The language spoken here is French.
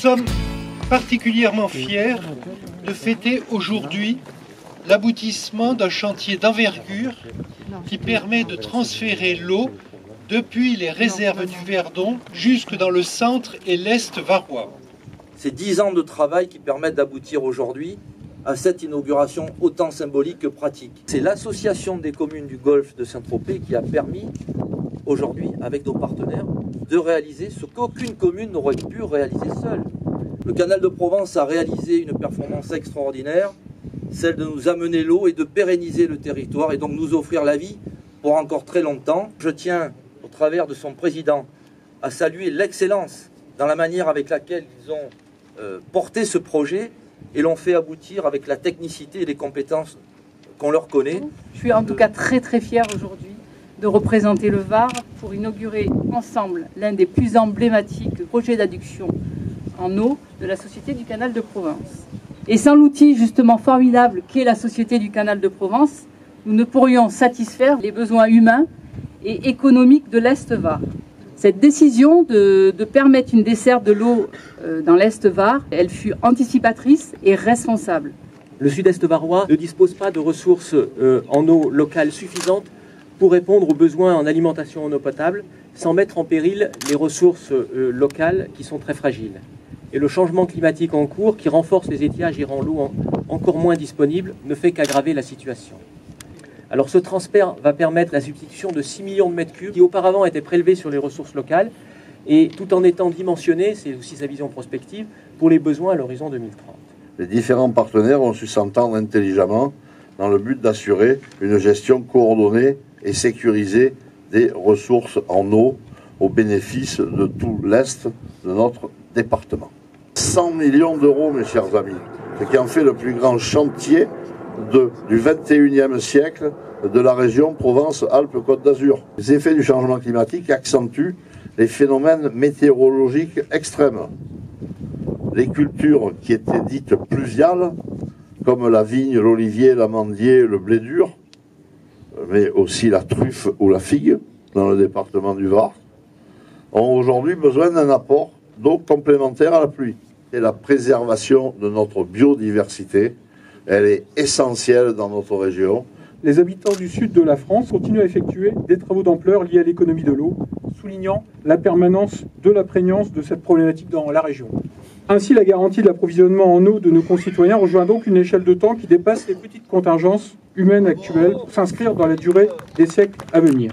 sommes particulièrement fiers de fêter aujourd'hui l'aboutissement d'un chantier d'envergure qui permet de transférer l'eau depuis les réserves du Verdon jusque dans le centre et l'est varois. C'est 10 ans de travail qui permettent d'aboutir aujourd'hui à cette inauguration autant symbolique que pratique. C'est l'association des communes du Golfe de Saint-Tropez qui a permis aujourd'hui, avec nos partenaires, de réaliser ce qu'aucune commune n'aurait pu réaliser seule. Le canal de Provence a réalisé une performance extraordinaire, celle de nous amener l'eau et de pérenniser le territoire et donc nous offrir la vie pour encore très longtemps. Je tiens, au travers de son président, à saluer l'excellence dans la manière avec laquelle ils ont porté ce projet et l'ont fait aboutir avec la technicité et les compétences qu'on leur connaît. Je suis en tout cas très fière aujourd'hui de représenter le Var pour inaugurer ensemble l'un des plus emblématiques projets d'adduction en eau de la Société du Canal de Provence. Et sans l'outil justement formidable qu'est la Société du Canal de Provence, nous ne pourrions satisfaire les besoins humains et économiques de l'Est Var. Cette décision de permettre une desserte de l'eau dans l'Est Var, elle fut anticipatrice et responsable. Le sud-est varois ne dispose pas de ressources en eau locale suffisantes pour répondre aux besoins en alimentation en eau potable, sans mettre en péril les ressources locales qui sont très fragiles. Et le changement climatique en cours, qui renforce les étiages et rend l'eau encore moins disponible, ne fait qu'aggraver la situation. Alors ce transfert va permettre la substitution de 6 millions de mètres cubes qui auparavant étaient prélevés sur les ressources locales et tout en étant dimensionnés, c'est aussi sa vision prospective, pour les besoins à l'horizon 2030. Les différents partenaires ont su s'entendre intelligemment dans le but d'assurer une gestion coordonnée et sécurisée des ressources en eau au bénéfice de tout l'Est de notre département. 100 millions d'euros, mes chers amis, ce qui en fait le plus grand chantier du 21e siècle de la région Provence-Alpes-Côte d'Azur. Les effets du changement climatique accentuent les phénomènes météorologiques extrêmes. Les cultures qui étaient dites pluviales, comme la vigne, l'olivier, l'amandier, le blé dur, mais aussi la truffe ou la figue, dans le département du Var, ont aujourd'hui besoin d'un apport d'eau complémentaire à la pluie. Et la préservation de notre biodiversité, elle est essentielle dans notre région. Les habitants du sud de la France continuent à effectuer des travaux d'ampleur liés à l'économie de l'eau, soulignant la permanence de la prégnance de cette problématique dans la région. Ainsi, la garantie de l'approvisionnement en eau de nos concitoyens rejoint donc une échelle de temps qui dépasse les petites contingences humaines actuelles pour s'inscrire dans la durée des siècles à venir.